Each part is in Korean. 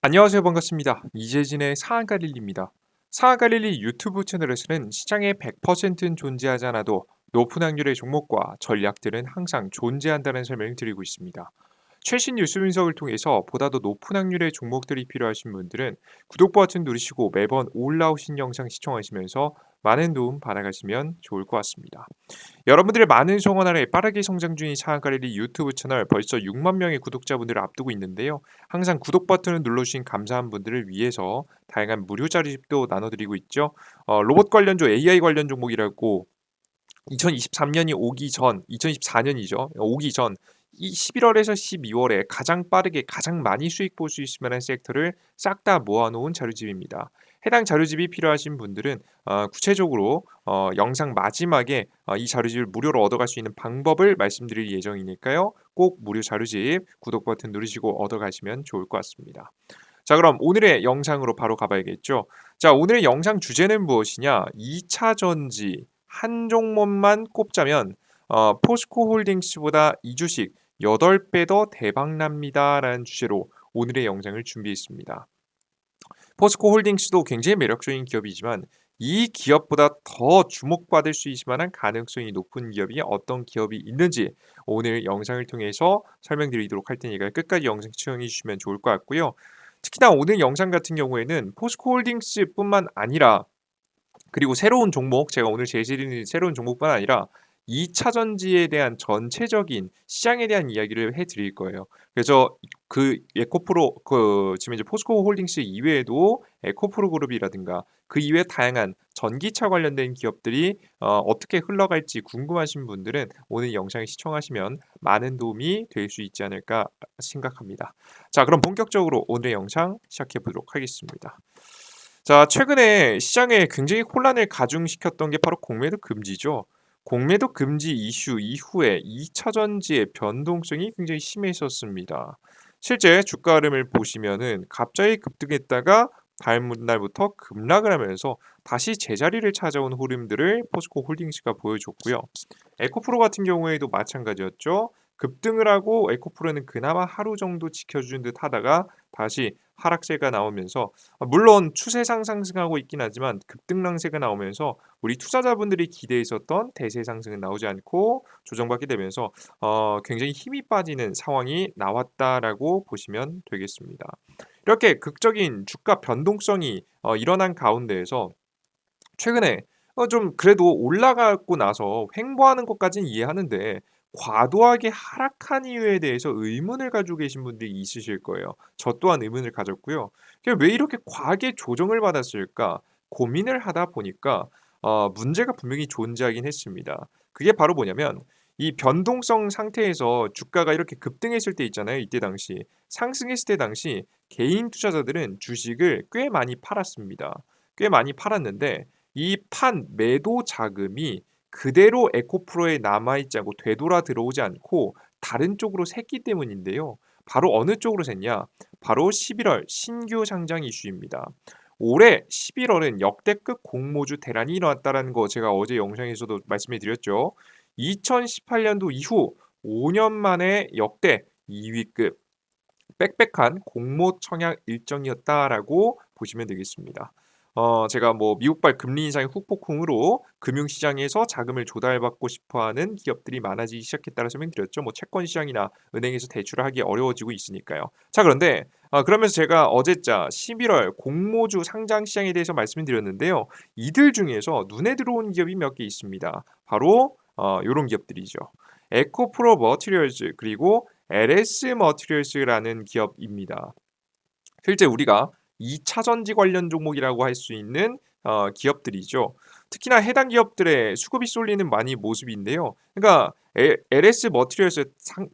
안녕하세요. 반갑습니다. 이재진의 상한가릴리입니다. 상한가릴리 유튜브 채널에서는 시장에 100%는 존재하지 않아도 높은 확률의 종목과 전략들은 항상 존재한다는 설명을 드리고 있습니다. 최신 뉴스 분석을 통해서 보다 더 높은 확률의 종목들이 필요하신 분들은 구독 버튼 누르시고 매번 올라오신 영상 시청하시면서 많은 도움 받아가시면 좋을 것 같습니다. 여러분들의 많은 성원 아래 빠르게 성장 중인 사항가리리 유튜브 채널 벌써 6만 명의 구독자분들을 앞두고 있는데요. 항상 구독 버튼을 눌러주신 감사한 분들을 위해서 다양한 무료 자료집도 나눠드리고 있죠. 로봇 관련주 AI 관련 종목이라고 2023년이 오기 전, 2024년이죠. 오기 전, 이 11월에서 12월에 가장 빠르게 가장 많이 수익 볼 수 있을 만한 섹터를 싹 다 모아놓은 자료집입니다. 해당 자료집이 필요하신 분들은 구체적으로 영상 마지막에 이 자료집을 무료로 얻어갈 수 있는 방법을 말씀드릴 예정이니까요. 꼭 무료 자료집 구독 버튼 누르시고 얻어가시면 좋을 것 같습니다. 자, 그럼 오늘의 영상으로 바로 가봐야겠죠. 자, 오늘의 영상 주제는 무엇이냐? 2차 전지 한 종목만 꼽자면 포스코 홀딩스보다 이 주식 8배 더 대박납니다라는 주제로 오늘의 영상을 준비했습니다. 포스코 홀딩스도 굉장히 매력적인 기업이지만 이 기업보다 더 주목받을 수 있을 만한 가능성이 높은 기업이 어떤 기업이 있는지 오늘 영상을 통해서 설명드리도록 할 테니까 끝까지 영상 시청해 주시면 좋을 것 같고요. 특히나 오늘 영상 같은 경우에는 포스코 홀딩스뿐만 아니라 그리고 새로운 종목, 제가 오늘 제시드리는 새로운 종목뿐만 아니라 2차 전지에 대한 전체적인 시장에 대한 이야기를 해 드릴 거예요. 그래서 그 에코프로 지금 이제 포스코 홀딩스 이외에도 에코프로 그룹이라든가 그 이외에 다양한 전기차 관련된 기업들이 어떻게 흘러갈지 궁금하신 분들은 오늘 영상을 시청하시면 많은 도움이 될 수 있지 않을까 생각합니다. 자, 그럼 본격적으로 오늘의 영상 시작해 보도록 하겠습니다. 자, 최근에 시장에 굉장히 혼란을 가중시켰던 게 바로 공매도 금지죠. 공매도 금지 이슈 이후에 2차 전지의 변동성이 굉장히 심했었습니다. 실제 주가 흐름을 보시면은 갑자기 급등했다가 다음 날부터 급락을 하면서 다시 제자리를 찾아온 흐름들을 포스코 홀딩스가 보여줬고요. 에코프로 같은 경우에도 마찬가지였죠. 급등을 하고 에코프로는 그나마 하루 정도 지켜준 듯 하다가 다시 하락세가 나오면서 물론 추세상 상승하고 있긴 하지만 급등랑세가 나오면서 우리 투자자분들이 기대했었던 대세 상승은 나오지 않고 조정받게 되면서 굉장히 힘이 빠지는 상황이 나왔다라고 보시면 되겠습니다. 이렇게 극적인 주가 변동성이 일어난 가운데에서 최근에 좀 그래도 올라가고 나서 횡보하는 것까지는 이해하는데 과도하게 하락한 이유에 대해서 의문을 가지고 계신 분들이 있으실 거예요. 저 또한 의문을 가졌고요. 왜 이렇게 과하게 조정을 받았을까 고민을 하다 보니까 문제가 분명히 존재하긴 했습니다. 그게 바로 뭐냐면 이 변동성 상태에서 주가가 이렇게 급등했을 때 있잖아요. 이때 당시 상승했을 때 당시 개인 투자자들은 주식을 꽤 많이 팔았습니다. 꽤 많이 팔았는데 이 판 매도 자금이 그대로 에코프로에 남아있지 않고 되돌아 들어오지 않고 다른 쪽으로 샜기 때문인데요. 바로 어느 쪽으로 샜냐? 바로 11월 신규 상장 이슈입니다. 올해 11월은 역대급 공모주 대란이 일어났다는 거 제가 어제 영상에서도 말씀해 드렸죠. 2018년도 이후 5년 만에 역대 2위급 빽빽한 공모 청약 일정이었다라고 보시면 되겠습니다. 제가 뭐 미국발 금리 인상의 후폭풍으로 금융시장에서 자금을 조달받고 싶어하는 기업들이 많아지기 시작했다는 설명드렸죠. 뭐 채권 시장이나 은행에서 대출을 하기 어려워지고 있으니까요. 자, 그런데 그러면서 제가 어제자 11월 공모주 상장 시장에 대해서 말씀을 드렸는데요. 이들 중에서 눈에 들어온 기업이 몇 개 있습니다. 바로 요런 기업들이죠. 에코프로 머티리얼즈 그리고 LS 머티리얼스라는 기업입니다. 실제 우리가 2차 전지 관련 종목이라고 할 수 있는 기업들이죠. 특히나 해당 기업들의 수급이 쏠리는 많이 모습인데요. 그러니까 LS 머티리얼스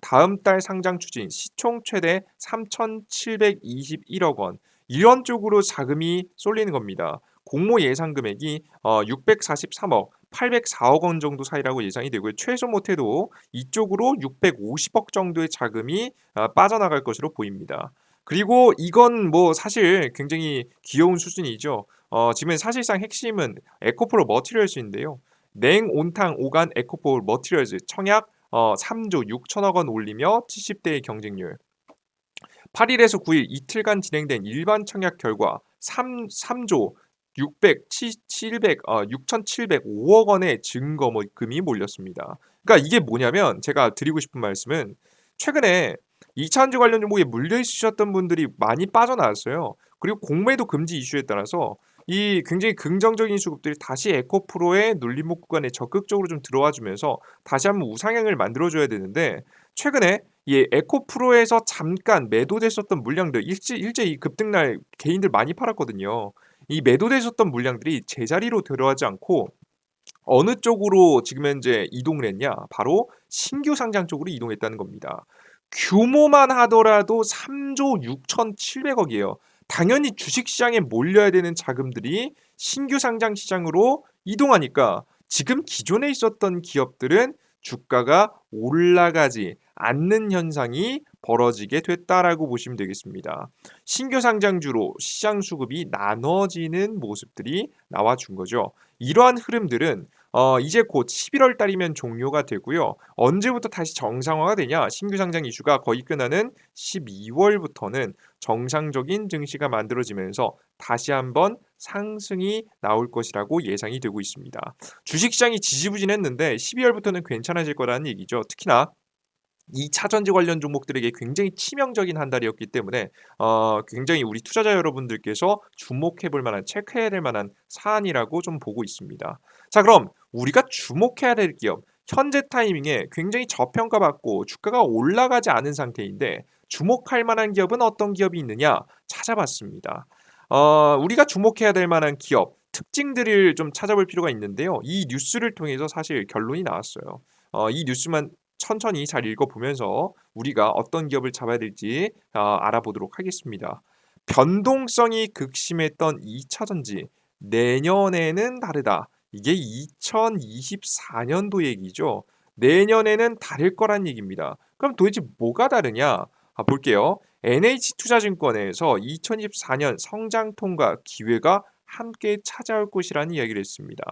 다음 달 상장 추진 시총 최대 3,721억 원 이런 쪽으로 자금이 쏠리는 겁니다. 공모 예상 금액이 643억, 804억 원 정도 사이라고 예상이 되고요. 최소 못해도 이쪽으로 650억 정도의 자금이 빠져나갈 것으로 보입니다. 그리고 이건 뭐 사실 굉장히 귀여운 수준이죠. 지금 사실상 핵심은 에코프로 머티리얼즈인데요. 냉온탕 오간 에코프로 머티리얼즈 청약 3조 6천억 원 올리며 70대의 경쟁률. 8일에서 9일 이틀간 진행된 일반 청약 결과 3조 600, 700, 6,705억 원의 증거금이 몰렸습니다. 그러니까 이게 뭐냐면 제가 드리고 싶은 말씀은 최근에 2차전지 관련 종목에 물려 있으셨던 분들이 많이 빠져나왔어요. 그리고 공매도 금지 이슈에 따라서 이 굉장히 긍정적인 수급들이 다시 에코프로의 눌림목 구간에 적극적으로 좀 들어와 주면서 다시 한번 우상향을 만들어 줘야 되는데 최근에 이 에코프로에서 잠깐 매도됐었던 물량들 일제 이 급등날 개인들 많이 팔았거든요. 이 매도되셨던 물량들이 제자리로 들어가지 않고 어느 쪽으로 지금 현재 이동을 했냐? 바로 신규 상장 쪽으로 이동했다는 겁니다. 규모만 하더라도 3조 6,700억이에요. 당연히 주식시장에 몰려야 되는 자금들이 신규 상장 시장으로 이동하니까 지금 기존에 있었던 기업들은 주가가 올라가지 않는 현상이 벌어지게 됐다라고 보시면 되겠습니다. 신규 상장주로 시장 수급이 나눠지는 모습들이 나와준 거죠. 이러한 흐름들은 이제 곧 11월 달이면 종료가 되고요. 언제부터 다시 정상화가 되냐? 신규 상장 이슈가 거의 끝나는 12월부터는 정상적인 증시가 만들어지면서 다시 한번 상승이 나올 것이라고 예상이 되고 있습니다. 주식시장이 지지부진했는데 12월부터는 괜찮아질 거라는 얘기죠. 특히나 2차 전지 관련 종목들에게 굉장히 치명적인 한 달이었기 때문에 굉장히 우리 투자자 여러분들께서 주목해 볼 만한 체크해야 될 만한 사안이라고 좀 보고 있습니다. 자, 그럼 우리가 주목해야 될 기업 현재 타이밍에 굉장히 저평가받고 주가가 올라가지 않은 상태인데 주목할 만한 기업은 어떤 기업이 있느냐 찾아봤습니다. 우리가 주목해야 될 만한 기업 특징들을 좀 찾아볼 필요가 있는데요. 이 뉴스를 통해서 사실 결론이 나왔어요. 이 뉴스만 천천히 잘 읽어보면서 우리가 어떤 기업을 잡아야 될지 알아보도록 하겠습니다. 변동성이 극심했던 2차전지 내년에는 다르다. 이게 2024년도 얘기죠. 내년에는 다를 거란 얘기입니다. 그럼 도대체 뭐가 다르냐? 볼게요. NH투자증권에서 2024년 성장 통과 기회가 함께 찾아올 것이라는 이야기를 했습니다.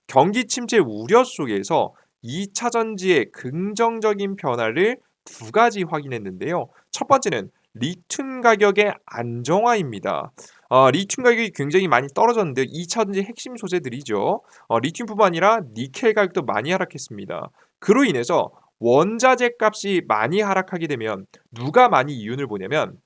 경기 침체 우려 속에서 2차 전지의 긍정적인 변화를 두 가지 확인했는데요. 첫 번째는 리튬 가격의 안정화입니다. 리튬 가격이 굉장히 많이 떨어졌는데 2차 전지 핵심 소재들이죠. 리튬뿐만 아니라 니켈 가격도 많이 하락했습니다. 그로 인해서 원자재 값이 많이 하락하게 되면 누가 많이 이윤을 보냐면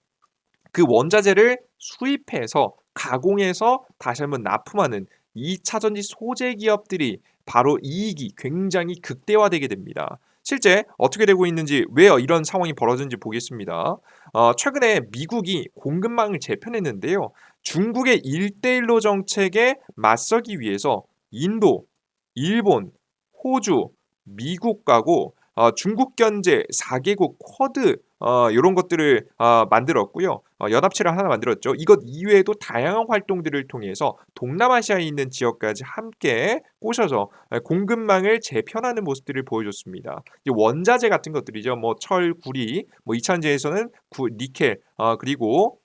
그 원자재를 수입해서 가공해서 다시 한번 납품하는 2차 전지 소재 기업들이 바로 이익이 굉장히 극대화되게 됩니다. 실제 어떻게 되고 있는지 왜 이런 상황이 벌어진지 보겠습니다. 최근에 미국이 공급망을 재편했는데요. 중국의 1대1로 정책에 맞서기 위해서 인도, 일본, 호주, 미국하고 중국 견제 4개국 쿼드 요런 것들을 만들었고요. 연합체를 하나 만들었죠. 이것 이외에도 다양한 활동들을 통해서 동남아시아에 있는 지역까지 함께 꼬셔서 공급망을 재편하는 모습들을 보여줬습니다. 이제 원자재 같은 것들이죠. 뭐 철, 구리, 뭐 이차전지에서는 니켈, 그리고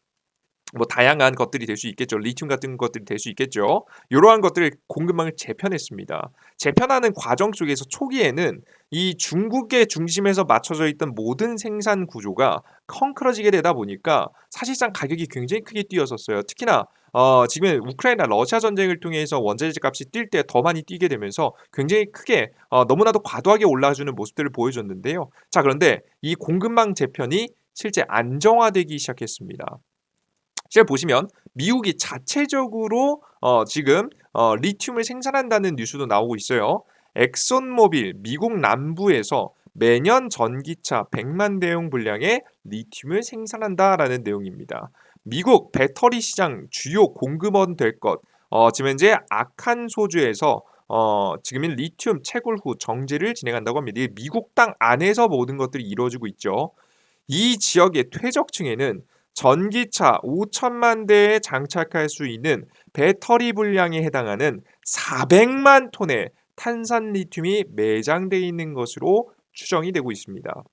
뭐 다양한 것들이 될 수 있겠죠. 리튬 같은 것들이 될 수 있겠죠. 이러한 것들을 공급망을 재편했습니다. 재편하는 과정 속에서 초기에는 이 중국의 중심에서 맞춰져 있던 모든 생산 구조가 헝클어지게 되다 보니까 사실상 가격이 굉장히 크게 뛰었었어요. 특히나 지금 우크라이나 러시아 전쟁을 통해서 원자재 값이 뛸 때 더 많이 뛰게 되면서 굉장히 크게 너무나도 과도하게 올라주는 모습들을 보여줬는데요. 자, 그런데 이 공급망 재편이 실제 안정화되기 시작했습니다. 지금 보시면 미국이 자체적으로 지금 리튬을 생산한다는 뉴스도 나오고 있어요. 엑손모빌 미국 남부에서 매년 전기차 100만 대용 분량의 리튬을 생산한다라는 내용입니다. 미국 배터리 시장 주요 공급원 될 것. 지금 현재 아칸소주에서 지금은 리튬 채굴 후 정제를 진행한다고 합니다. 이게 미국 땅 안에서 모든 것들이 이루어지고 있죠. 이 지역의 퇴적층에는 전기차 5천만 대에 장착할 수 있는 배터리 분량에 해당하는 400만 톤의 탄산 리튬이 매장되어 있는 것으로 추정이 되고 있습니다.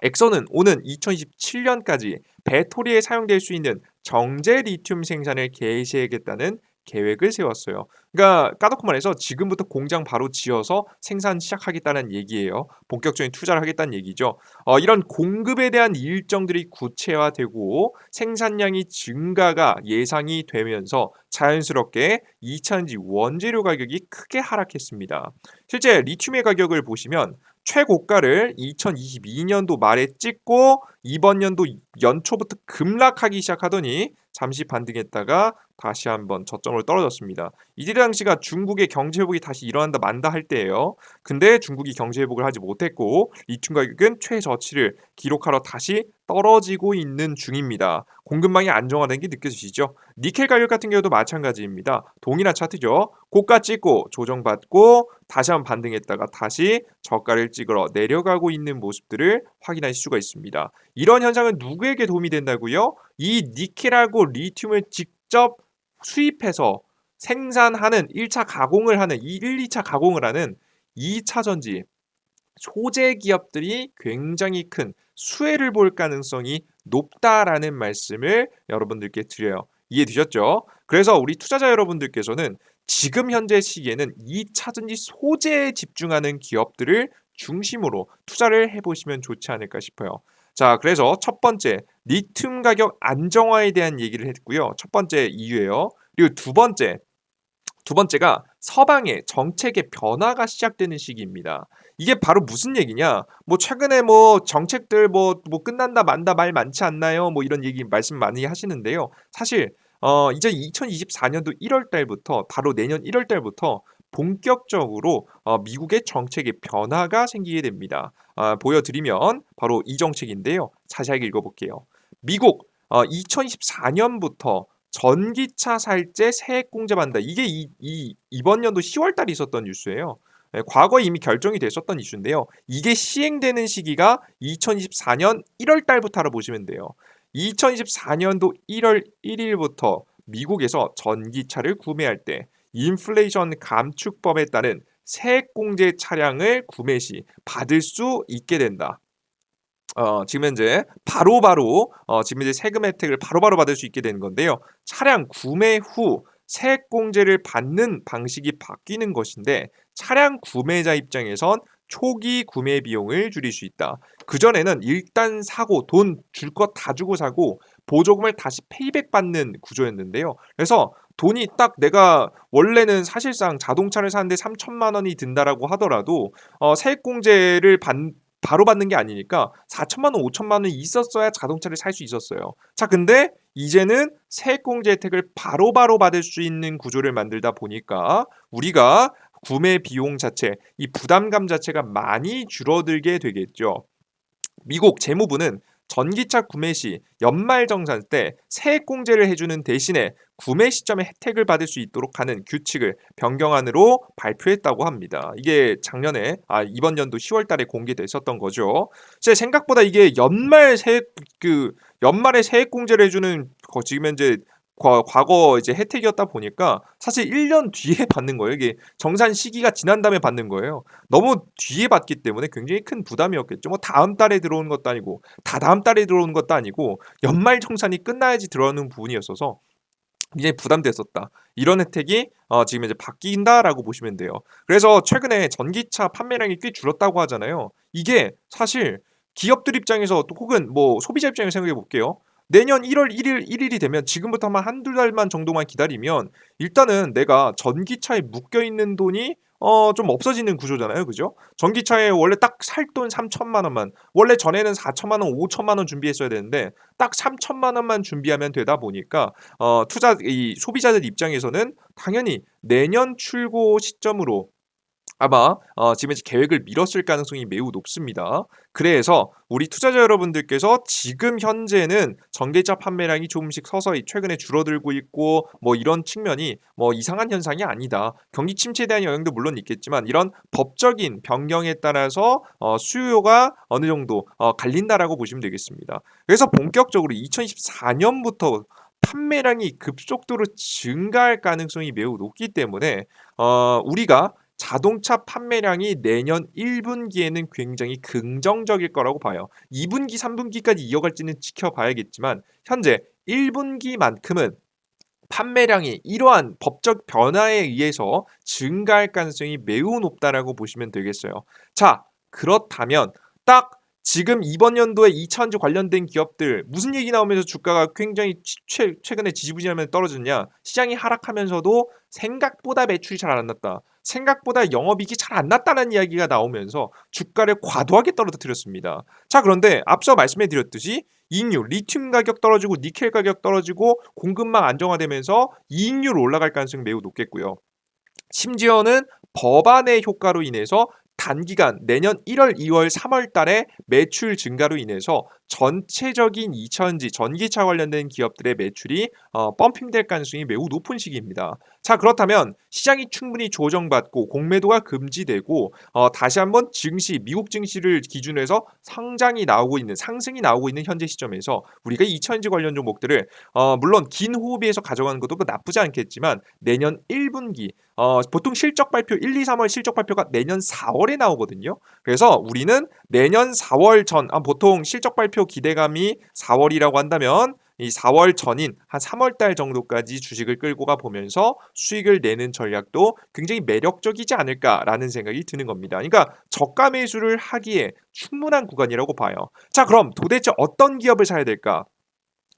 엑선은 오는 2027년까지 배터리에 사용될 수 있는 정제 리튬 생산을 개시하겠다는 계획을 세웠어요. 그러니까 까놓고 말해서 지금부터 공장 바로 지어서 생산 시작하겠다는 얘기예요. 본격적인 투자를 하겠다는 얘기죠. 이런 공급에 대한 일정들이 구체화되고 생산량이 증가가 예상이 되면서 자연스럽게 2차전지 원재료 가격이 크게 하락했습니다. 실제 리튬의 가격을 보시면 최고가를 2022년도 말에 찍고 이번 연도 연초부터 급락하기 시작하더니 잠시 반등했다가 다시 한번 저점으로 떨어졌습니다. 이때 당시가 중국의 경제 회복이 다시 일어난다 만다 할 때예요. 근데 중국이 경제 회복을 하지 못했고 리튬 가격은 최저치를 기록하러 다시 떨어지고 있는 중입니다. 공급망이 안정화된 게 느껴지시죠? 니켈 가격 같은 경우도 마찬가지입니다. 동일한 차트죠. 고가 찍고 조정받고 다시 한번 반등했다가 다시 저가를 찍으러 내려가고 있는 모습들을 확인할 수가 있습니다. 이런 현상은 누구에게 도움이 된다고요? 이 니켈하고 리튬을 직접 수입해서 생산하는 1차 가공을 하는 2차 가공을 하는 2차 전지 소재 기업들이 굉장히 큰 수혜를 볼 가능성이 높다라는 말씀을 여러분들께 드려요. 이해되셨죠? 그래서 우리 투자자 여러분들께서는 지금 현재 시기에는 2차 전지 소재에 집중하는 기업들을 중심으로 투자를 해보시면 좋지 않을까 싶어요. 자, 그래서 첫 번째 리튬 가격 안정화에 대한 얘기를 했고요. 첫 번째 이유예요. 그리고 두 번째가 서방의 정책의 변화가 시작되는 시기입니다. 이게 바로 무슨 얘기냐? 뭐 최근에 뭐 정책들 뭐 끝난다 만다 말 많지 않나요? 뭐 이런 얘기 말씀 많이 하시는데요. 사실 이제 2024년도 1월 달부터 바로 내년 1월 달부터 본격적으로 미국의 정책의 변화가 생기게 됩니다. 보여드리면 바로 이 정책인데요. 자세하게 읽어볼게요. 미국 2024년부터 전기차 살 때 세액 공제받는다. 이게 이번 연도 10월 달에 있었던 뉴스예요. 과거에 이미 결정이 됐었던 이슈인데요. 이게 시행되는 시기가 2024년 1월 달부터라 보시면 돼요. 2024년도 1월 1일부터 미국에서 전기차를 구매할 때 인플레이션 감축법에 따른 세액 공제 차량을 구매 시 받을 수 있게 된다. 지금 현재 바로바로 지금 이제 세금 혜택을 바로바로 받을 수 있게 되는 건데요. 차량 구매 후 세액 공제를 받는 방식이 바뀌는 것인데 차량 구매자 입장에선 초기 구매 비용을 줄일 수 있다. 그전에는 일단 사고 돈 줄 것 다 주고 사고 보조금을 다시 페이백 받는 구조였는데요. 그래서 돈이 딱 내가 원래는 사실상 자동차를 사는데 3천만 원이 든다라고 하더라도 세액 공제를 바로 받는 게 아니니까 4천만 원, 5천만 원이 있었어야 자동차를 살 수 있었어요. 자, 근데 이제는 세액공제 혜택을 바로바로 받을 수 있는 구조를 만들다 보니까 우리가 구매 비용 자체, 이 부담감 자체가 많이 줄어들게 되겠죠. 미국 재무부는 전기차 구매 시 연말정산 때 세액 공제를 해주는 대신에 구매 시점에 혜택을 받을 수 있도록 하는 규칙을 변경안으로 발표했다고 합니다. 이게 작년에 이번 연도 10월 달에 공개됐었던 거죠. 제 생각보다 이게 연말에 세액 공제를 해주는 지금 현재 과거 이제 혜택이었다 보니까 사실 1년 뒤에 받는 거예요. 이게 정산 시기가 지난 다음에 받는 거예요. 너무 뒤에 받기 때문에 굉장히 큰 부담이었겠죠. 뭐 다음 달에 들어오는 것도 아니고 다다음 달에 들어오는 것도 아니고 연말 정산이 끝나야지 들어오는 부분이었어서 굉장히 부담됐었다. 이런 혜택이 지금 이제 바뀐다라고 보시면 돼요. 그래서 최근에 전기차 판매량이 꽤 줄었다고 하잖아요. 이게 사실 기업들 입장에서 또 혹은 뭐 소비자 입장에서 생각해 볼게요. 내년 1월 1일이 되면 지금부터만 한두 달만 정도만 기다리면 일단은 내가 전기차에 묶여 있는 돈이 좀 없어지는 구조잖아요. 그죠? 전기차에 원래 딱 살 돈 3천만 원만 원래 전에는 4천만 원, 5천만 원 준비했어야 되는데 딱 3천만 원만 준비하면 되다 보니까 이 소비자들 입장에서는 당연히 내년 출고 시점으로 아마 지금 이제 계획을 미뤘을 가능성이 매우 높습니다. 그래서 우리 투자자 여러분들께서 지금 현재는 전기차 판매량이 조금씩 서서히 최근에 줄어들고 있고 뭐 이런 측면이 뭐 이상한 현상이 아니다. 경기 침체에 대한 영향도 물론 있겠지만 이런 법적인 변경에 따라서 수요가 어느 정도 갈린다라고 보시면 되겠습니다. 그래서 본격적으로 2024년부터 판매량이 급속도로 증가할 가능성이 매우 높기 때문에 우리가 자동차 판매량이 내년 1분기에는 굉장히 긍정적일 거라고 봐요. 2분기, 3분기까지 이어갈지는 지켜봐야겠지만 현재 1분기만큼은 판매량이 이러한 법적 변화에 의해서 증가할 가능성이 매우 높다라고 보시면 되겠어요. 자, 그렇다면 딱 지금 이번 연도에 2차전지 관련된 기업들 무슨 얘기 나오면서 주가가 굉장히 최근에 지지부진하면서 떨어졌냐? 시장이 하락하면서도 생각보다 매출이 잘 안 났다. 생각보다 영업이익이 잘 안 났다는 이야기가 나오면서 주가를 과도하게 떨어뜨렸습니다. 자, 그런데 앞서 말씀해 드렸듯이 이익률, 리튬 가격 떨어지고 니켈 가격 떨어지고 공급망 안정화되면서 이익률 올라갈 가능성이 매우 높겠고요. 심지어는 법안의 효과로 인해서 단기간 내년 1월, 2월, 3월 달에 매출 증가로 인해서 전체적인 2차전지 전기차 관련된 기업들의 매출이 펌핑될 가능성이 매우 높은 시기입니다. 자, 그렇다면 시장이 충분히 조정받고 공매도가 금지되고 다시 한번 증시, 미국 증시를 기준으로 해서 상승이 나오고 있는 현재 시점에서 우리가 2차전지 관련 종목들을 물론 긴 호흡에서 가져가는 것도 나쁘지 않겠지만 내년 1분기 보통 실적 발표 1, 2, 3월 실적 발표가 내년 4월에 나오거든요. 그래서 우리는 내년 4월 전 보통 실적 발표 기대감이 4월이라고 한다면 이 4월 전인 한 3월 달 정도까지 주식을 끌고 가 보면서 수익을 내는 전략도 굉장히 매력적이지 않을까라는 생각이 드는 겁니다. 그러니까 저가 매수를 하기에 충분한 구간이라고 봐요. 자, 그럼 도대체 어떤 기업을 사야 될까?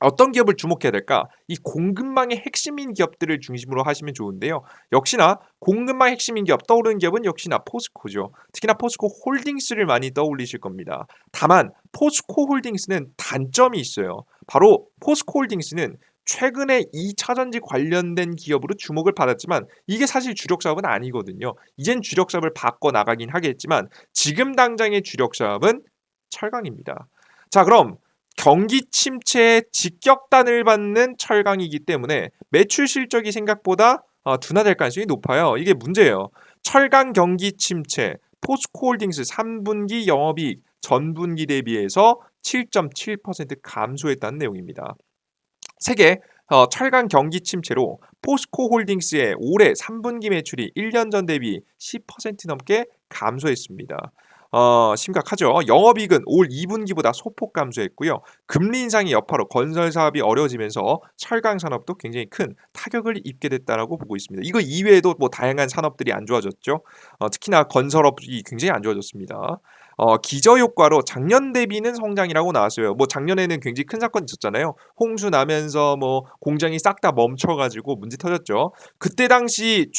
어떤 기업을 주목해야 될까? 이 공급망의 핵심인 기업들을 중심으로 하시면 좋은데요. 역시나 공급망 핵심인 기업 떠오르는 기업은 역시나 포스코죠. 특히나 포스코 홀딩스를 많이 떠올리실 겁니다. 다만 포스코 홀딩스는 단점이 있어요. 바로 포스코 홀딩스는 최근에 2차전지 관련된 기업으로 주목을 받았지만 이게 사실 주력 사업은 아니거든요. 이젠 주력 사업을 바꿔 나가긴 하겠지만 지금 당장의 주력 사업은 철강입니다. 자, 그럼 경기 침체에 직격탄을 받는 철강이기 때문에 매출 실적이 생각보다 둔화될 가능성이 높아요. 이게 문제예요. 철강 경기 침체, 포스코홀딩스 3분기 영업이익 전분기 대비해서 7.7% 감소했다는 내용입니다. 세계 철강 경기 침체로 포스코홀딩스의 올해 3분기 매출이 1년 전 대비 10% 넘게 감소했습니다. 심각하죠. 영업이익은 올 2분기보다 소폭 감소했고요. 금리 인상의 여파로 건설 사업이 어려워지면서 철강 산업도 굉장히 큰 타격을 입게 됐다라고 보고 있습니다. 이거 이외에도 뭐 다양한 산업들이 안 좋아졌죠. 특히나 건설업이 굉장히 안 좋아졌습니다. 기저 효과로 작년 대비는 성장이라고 나왔어요. 뭐 작년에는 굉장히 큰 사건이 있었잖아요. 홍수 나면서 뭐 공장이 싹 다 멈춰가지고 문제 터졌죠. 그때 당시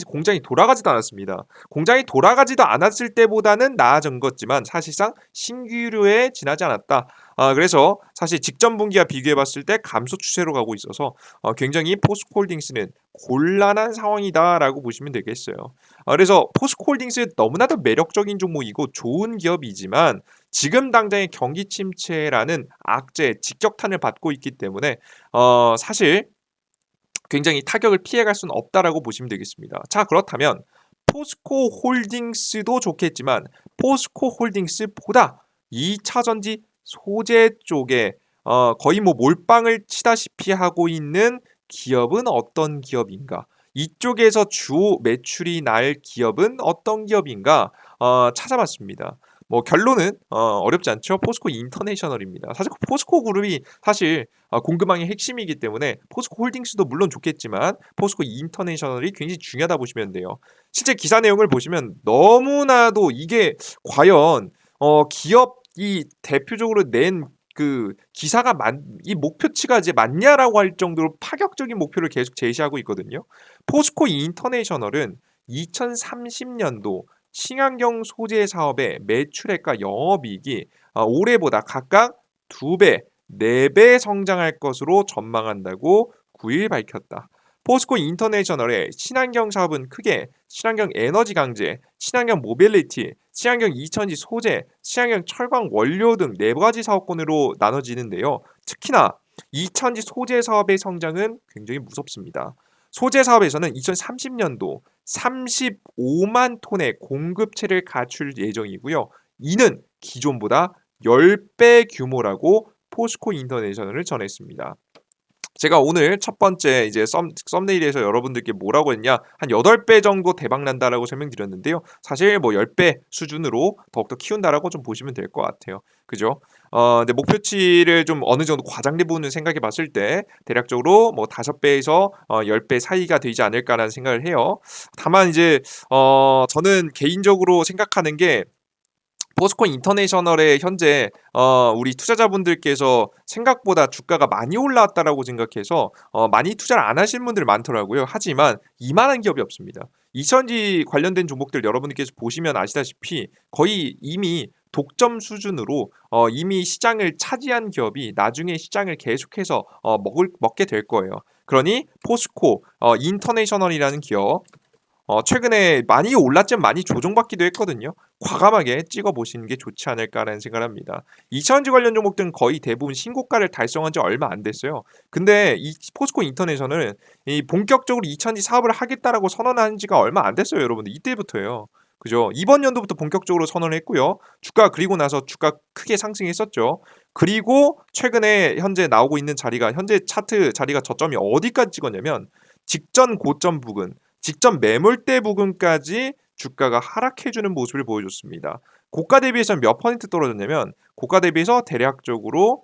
공장이 돌아가지도 않았습니다. 공장이 돌아가지도 않았을 때보다는 나아진 것지만 사실상 신규류에 지나지 않았다. 그래서 사실 직전 분기와 비교해 봤을 때 감소 추세로 가고 있어서 굉장히 포스코홀딩스는 곤란한 상황이다라고 보시면 되겠어요. 그래서 포스코홀딩스 너무나도 매력적인 종목이고 좋은 기업이지만 지금 당장의 경기 침체라는 악재, 직격탄을 받고 있기 때문에 사실 굉장히 타격을 피해갈 수는 없다라고 보시면 되겠습니다. 자, 그렇다면 포스코홀딩스도 좋겠지만 포스코홀딩스보다 2차전지 소재 쪽에 거의 뭐 몰빵을 치다시피 하고 있는 기업은 어떤 기업인가? 이쪽에서 주 매출이 날 기업은 어떤 기업인가? 찾아봤습니다. 뭐 결론은 어렵지 않죠. 포스코 인터내셔널입니다. 사실 포스코 그룹이 사실 공급망의 핵심이기 때문에 포스코 홀딩스도 물론 좋겠지만 포스코 인터내셔널이 굉장히 중요하다 보시면 돼요. 실제 기사 내용을 보시면 너무나도 이게 과연 기업이 대표적으로 낸 그 기사가 이 목표치가 이제 맞냐라고 할 정도로 파격적인 목표를 계속 제시하고 있거든요. 포스코 인터내셔널은 2030년도 친환경 소재 사업의 매출액과 영업이익이 올해보다 각각 2배, 4배 성장할 것으로 전망한다고 9일 밝혔다. 포스코 인터내셔널의 친환경 사업은 크게 친환경 에너지 강제, 친환경 모빌리티, 친환경 이천지 소재, 친환경 철강 원료 등 4가지 사업군으로 나눠지는데요. 특히나 이천지 소재 사업의 성장은 굉장히 무섭습니다. 소재 사업에서는 2030년도 35만 톤의 공급체를 갖출 예정이고요. 이는 기존보다 10배 규모라고 포스코 인터내셔널을 전했습니다. 제가 오늘 첫 번째 이제 썸네일에서 여러분들께 뭐라고 했냐, 한 8배 정도 대박 난다라고 설명드렸는데요. 사실 뭐 10배 수준으로 더욱더 키운다라고 좀 보시면 될 것 같아요. 그죠? 근데 목표치를 좀 어느 정도 과장된 부분을 생각해 봤을 때 대략적으로 뭐 5배에서 10배 사이가 되지 않을까라는 생각을 해요. 다만 이제 저는 개인적으로 생각하는 게 포스코 인터내셔널의 현재 우리 투자자분들께서 생각보다 주가가 많이 올라왔다라고 생각해서 많이 투자를 안 하시는 분들 많더라고요. 하지만 이만한 기업이 없습니다. 이천지 관련된 종목들 여러분들께서 보시면 아시다시피 거의 이미 독점 수준으로 이미 시장을 차지한 기업이 나중에 시장을 계속해서 먹게 될 거예요. 그러니 포스코 인터내셔널이라는 기업 최근에 많이 올랐지만 많이 조정받기도 했거든요. 과감하게 찍어 보시는 게 좋지 않을까라는 생각을 합니다. 이차전지 관련 종목들은 거의 대부분 신고가를 달성한 지 얼마 안 됐어요. 근데 이 포스코 인터내셔널은 이 본격적으로 이차전지 사업을 하겠다라고 선언한 지가 얼마 안 됐어요, 여러분들. 이때부터예요. 그죠? 이번 연도부터 본격적으로 선언을 했고요. 주가 그리고 나서 주가 크게 상승했었죠. 그리고 최근에 현재 나오고 있는 자리가 현재 차트 자리가 저점이 어디까지 찍었냐면 직전 고점 부근 직전 매물대 부근까지 주가가 하락해주는 모습을 보여줬습니다. 고가 대비해서 몇 퍼센트 떨어졌냐면 고가 대비해서 대략적으로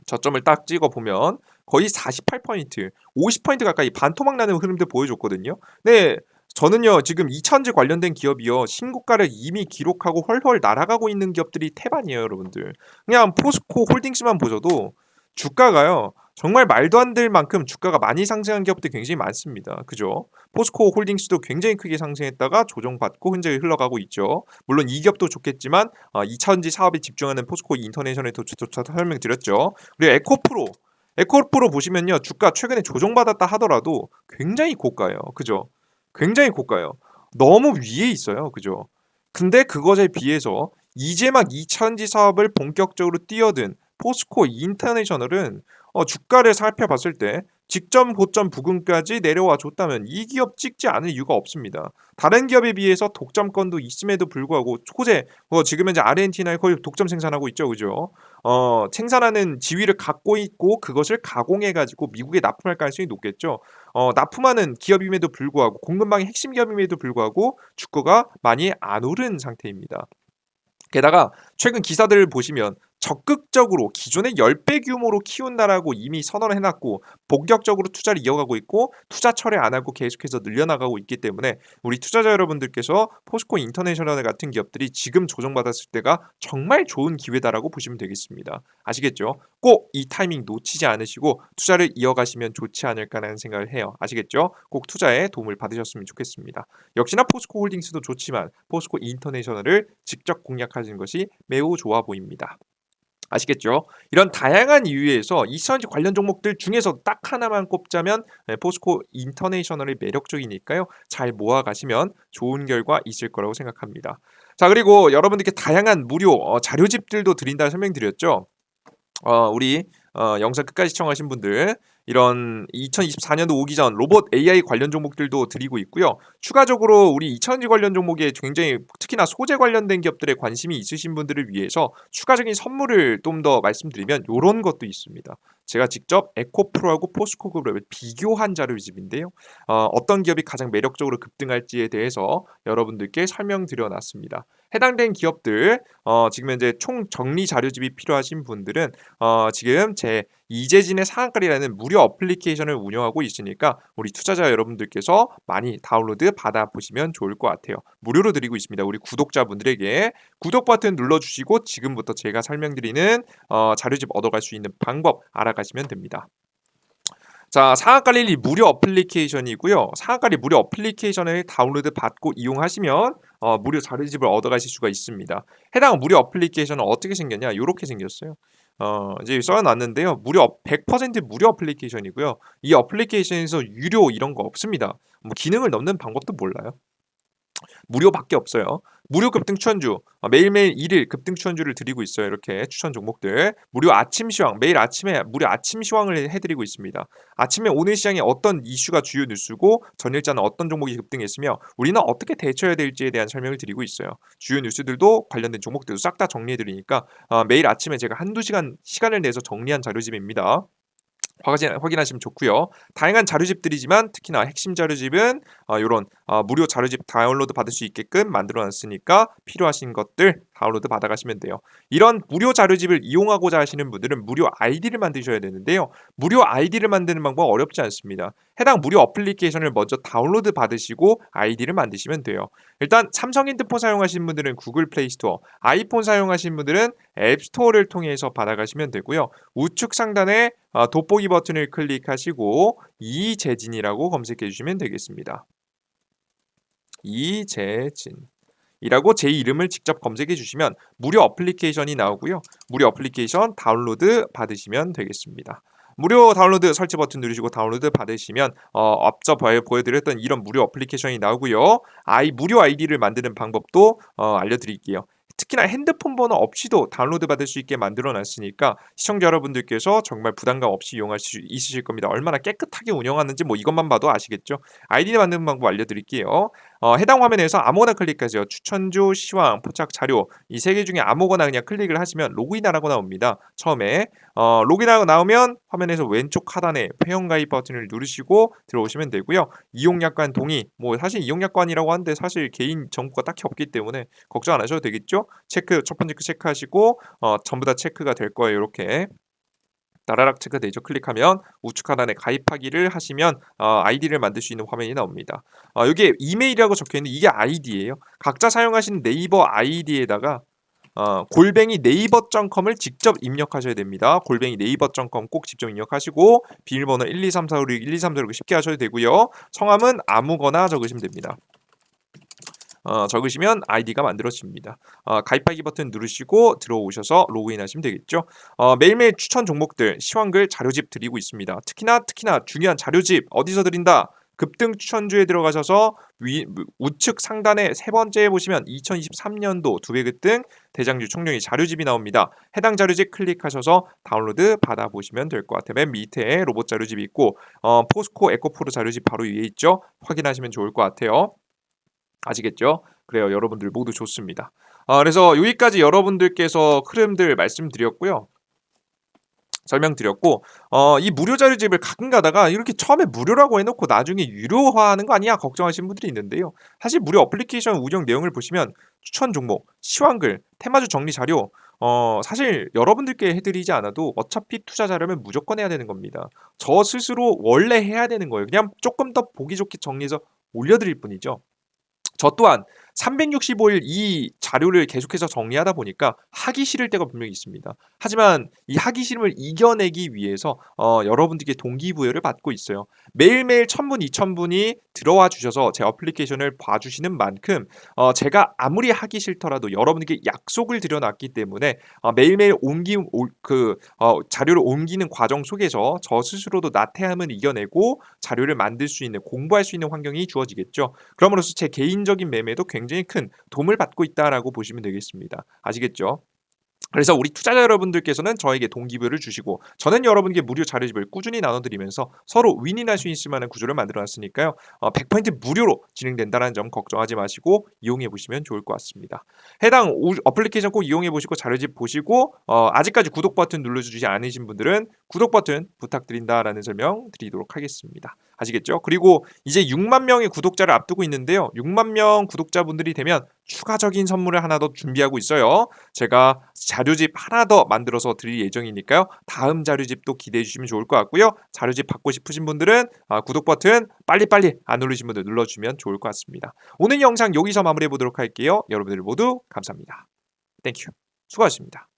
저점을 딱 찍어 보면 거의 48%, 50% 가까이 반토막 나는 흐름들 보여줬거든요. 네, 저는요 지금 이차전지 관련된 기업이요 신고가를 이미 기록하고 헐헐 날아가고 있는 기업들이 태반이에요, 여러분들. 그냥 포스코 홀딩스만 보셔도 주가가요 정말 말도 안 될 만큼 주가가 많이 상승한 기업들이 굉장히 많습니다. 그죠? 포스코 홀딩스도 굉장히 크게 상승했다가 조정받고 흔적이 흘러가고 있죠. 물론 이 기업도 좋겠지만 2차전지 사업에 집중하는 포스코 인터내셔널도 설명드렸죠. 그리고 에코프로 보시면요. 주가 최근에 조정받았다 하더라도 굉장히 고가예요. 그죠? 굉장히 고가예요. 너무 위에 있어요. 그죠? 근데 그것에 비해서 이제 막 2차전지 사업을 본격적으로 뛰어든 포스코 인터내셔널은 주가를 살펴봤을 때 직전 고점 부근까지 내려와 줬다면 이 기업 찍지 않을 이유가 없습니다. 다른 기업에 비해서 독점권도 있음에도 불구하고 호재 지금 현재 아르헨티나에 거의 독점 생산하고 있죠, 그죠? 생산하는 지위를 갖고 있고 그것을 가공해 가지고 미국에 납품할 가능성이 높겠죠. 납품하는 기업임에도 불구하고 공급망의 핵심 기업임에도 불구하고 주가가 많이 안 오른 상태입니다. 게다가 최근 기사들을 보시면 적극적으로 기존의 10배 규모로 키운다라고 이미 선언을 해놨고 본격적으로 투자를 이어가고 있고 투자 철회 안 하고 계속해서 늘려나가고 있기 때문에 우리 투자자 여러분들께서 포스코 인터내셔널 같은 기업들이 지금 조정받았을 때가 정말 좋은 기회다라고 보시면 되겠습니다. 아시겠죠? 꼭 이 타이밍 놓치지 않으시고 투자를 이어가시면 좋지 않을까라는 생각을 해요. 아시겠죠? 꼭 투자에 도움을 받으셨으면 좋겠습니다. 역시나 포스코 홀딩스도 좋지만 포스코 인터내셔널을 직접 공략하시는 것이 매우 좋아 보입니다. 아시겠죠? 이런 다양한 이유에서 이차전지 관련 종목들 중에서 딱 하나만 꼽자면 포스코 인터내셔널이 매력적이니까요. 잘 모아가시면 좋은 결과 있을 거라고 생각합니다. 자, 그리고 여러분들께 다양한 무료 자료집들도 드린다 설명드렸죠. 우리 영상 끝까지 시청하신 분들 이런 2024년도 오기 전 로봇 AI 관련 종목들도 드리고 있고요. 추가적으로 우리 2차전지 관련 종목에 굉장히 특히나 소재 관련된 기업들에 관심이 있으신 분들을 위해서 추가적인 선물을 좀 더 말씀드리면 이런 것도 있습니다. 제가 직접 에코프로하고 포스코 그룹을 비교한 자료집인데요. 어떤 기업이 가장 매력적으로 급등할지에 대해서 여러분들께 설명드려 놨습니다. 해당된 기업들 지금 현재 총 정리 자료집이 필요하신 분들은 지금 제 이재진의 상한가리라는 무료 어플리케이션을 운영하고 있으니까 우리 투자자 여러분들께서 많이 다운로드 받아보시면 좋을 것 같아요. 무료로 드리고 있습니다. 우리 구독자분들에게 구독 버튼 눌러주시고 지금부터 제가 설명드리는 자료집 얻어갈 수 있는 방법 알아가시면 됩니다. 자, 상한가리리 무료 어플리케이션이고요. 상한가리 무료 어플리케이션을 다운로드 받고 이용하시면 무료 자료집을 얻어가실 수가 있습니다. 해당 무료 어플리케이션은 어떻게 생겼냐? 이렇게 생겼어요. 이제 써놨는데요. 무료 100% 무료 어플리케이션이고요. 이 어플리케이션에서 유료 이런 거 없습니다. 뭐 기능을 넣는 방법도 몰라요. 무료밖에 없어요. 무료 급등 추천주 매일매일 1일 급등 추천주를 드리고 있어요. 이렇게 추천 종목들 무료 아침 시황 매일 아침에 무료 아침 시황을 해드리고 있습니다. 아침에 오늘 시장에 어떤 이슈가 주요 뉴스고 전일자는 어떤 종목이 급등했으며 우리는 어떻게 대처해야 될지에 대한 설명을 드리고 있어요. 주요 뉴스들도 관련된 종목들도 싹 다 정리해드리니까 매일 아침에 제가 한두 시간을 내서 정리한 자료집입니다. 확인하시면 좋고요. 다양한 자료집들이지만 특히나 핵심 자료집은 요런 무료 자료집 다운로드 받을 수 있게끔 만들어 놨으니까 필요하신 것들 다운로드 받아 가시면 돼요. 이런 무료 자료집을 이용하고자 하시는 분들은 무료 아이디를 만드셔야 되는데요. 무료 아이디를 만드는 방법 어렵지 않습니다. 해당 무료 어플리케이션을 먼저 다운로드 받으시고 아이디를 만드시면 돼요. 일단 삼성 핸드폰 사용하시는 분들은 구글 플레이 스토어, 아이폰 사용하시는 분들은 앱 스토어를 통해서 받아가시면 되고요. 우측 상단에 돋보기 버튼을 클릭하시고 이재진이라고 검색해 주시면 되겠습니다. 이재진이라고 제 이름을 직접 검색해 주시면 무료 어플리케이션이 나오고요. 무료 어플리케이션 다운로드 받으시면 되겠습니다. 무료 다운로드 설치 버튼 누르시고 다운로드 받으시면 앞서 보여드렸던 이런 무료 어플리케이션이 나오고요. 무료 아이디를 만드는 방법도 알려드릴게요. 특히나 핸드폰 번호 없이도 다운로드 받을 수 있게 만들어 놨으니까 시청자 여러분들께서 정말 부담감 없이 이용할 수 있으실 겁니다. 얼마나 깨끗하게 운영하는지 뭐 이것만 봐도 아시겠죠? 아이디 만드는 방법 알려드릴게요. 해당 화면에서 아무거나 클릭하세요. 추천주, 시황, 포착, 자료 이 세 개 중에 아무거나 그냥 클릭을 하시면 로그인하라고 나옵니다. 처음에 로그인하고 나오면 화면에서 왼쪽 하단에 회원가입 버튼을 누르시고 들어오시면 되고요. 이용약관 동의 뭐 사실 이용약관이라고 하는데 사실 개인 정보가 딱히 없기 때문에 걱정 안 하셔도 되겠죠? 첫 번째 체크하시고 전부 다 체크가 될 거예요. 이렇게 따라락 체크되죠. 클릭하면 우측 하단에 가입하기를 하시면 아이디를 만들 수 있는 화면이 나옵니다. 여기에 이메일이라고 적혀 있는 이게 아이디예요. 각자 사용하시는 네이버 아이디에다가 골뱅이 네이버.com을 직접 입력하셔야 됩니다. 골뱅이 네이버.com 꼭 직접 입력하시고 비밀번호 1234566 12346 쉽게 하셔도 되고요. 성함은 아무거나 적으시면 됩니다. 적으시면 아이디가 만들어집니다. 가입하기 버튼 누르시고 들어오셔서 로그인하시면 되겠죠. 매일매일 추천 종목들, 시황글, 자료집 드리고 있습니다. 특히나 중요한 자료집 어디서 드린다? 급등 추천주에 들어가셔서 우측 상단에 세 번째에 보시면 2023년도 2배 급등 대장주 총령이 자료집이 나옵니다. 해당 자료집 클릭하셔서 다운로드 받아보시면 될 것 같아요. 맨 밑에 로봇 자료집이 있고 포스코 에코프로 자료집 바로 위에 있죠. 확인하시면 좋을 것 같아요. 아시겠죠? 그래요. 여러분들 모두 좋습니다. 그래서 여기까지 여러분들께서 흐름들 말씀드렸고요. 설명드렸고 이 무료 자료집을 가끔 가다가 이렇게 처음에 무료라고 해놓고 나중에 유료화하는 거 아니야 걱정하시는 분들이 있는데요. 사실 무료 어플리케이션 운영 내용을 보시면 추천 종목, 시황글, 테마주 정리 자료 사실 여러분들께 해드리지 않아도 어차피 투자자라면 무조건 해야 되는 겁니다. 저 스스로 원래 해야 되는 거예요. 그냥 조금 더 보기 좋게 정리해서 올려드릴 뿐이죠. 저 또한 365일 이 자료를 계속해서 정리하다 보니까 하기 싫을 때가 분명히 있습니다. 하지만 이 하기 싫음을 이겨내기 위해서 여러분들께 동기부여를 받고 있어요. 매일매일 1000분, 2000분이 들어와 주셔서 제 어플리케이션을 봐주시는 만큼 제가 아무리 하기 싫더라도 여러분에게 약속을 드려놨기 때문에 매일매일 자료를 옮기는 과정 속에서 저 스스로도 나태함을 이겨내고 자료를 만들 수 있는 공부할 수 있는 환경이 주어지겠죠. 그럼으로써 제 개인적인 매매도 굉장히 큰 도움을 받고 있다라고 보시면 되겠습니다. 아시겠죠? 그래서 우리 투자자 여러분들께서는 저에게 동기부여를 주시고 저는 여러분께 무료 자료집을 꾸준히 나눠드리면서 서로 윈윈할 수 있을 만한 구조를 만들어놨으니까요. 100% 무료로 진행된다는 점 걱정하지 마시고 이용해 보시면 좋을 것 같습니다. 해당 어플리케이션 꼭 이용해 보시고 자료집 보시고 아직까지 구독 버튼 눌러주지 않으신 분들은 구독 버튼 부탁드린다라는 설명 드리도록 하겠습니다. 아시겠죠? 그리고 이제 6만 명의 구독자를 앞두고 있는데요. 6만 명 구독자분들이 되면 추가적인 선물을 하나 더 준비하고 있어요. 제가 자료집 하나 더 만들어서 드릴 예정이니까요. 다음 자료집도 기대해 주시면 좋을 것 같고요. 자료집 받고 싶으신 분들은 구독 버튼 빨리빨리 안 누르신 분들 눌러주시면 좋을 것 같습니다. 오늘 영상 여기서 마무리해 보도록 할게요. 여러분들 모두 감사합니다. 땡큐. 수고하셨습니다.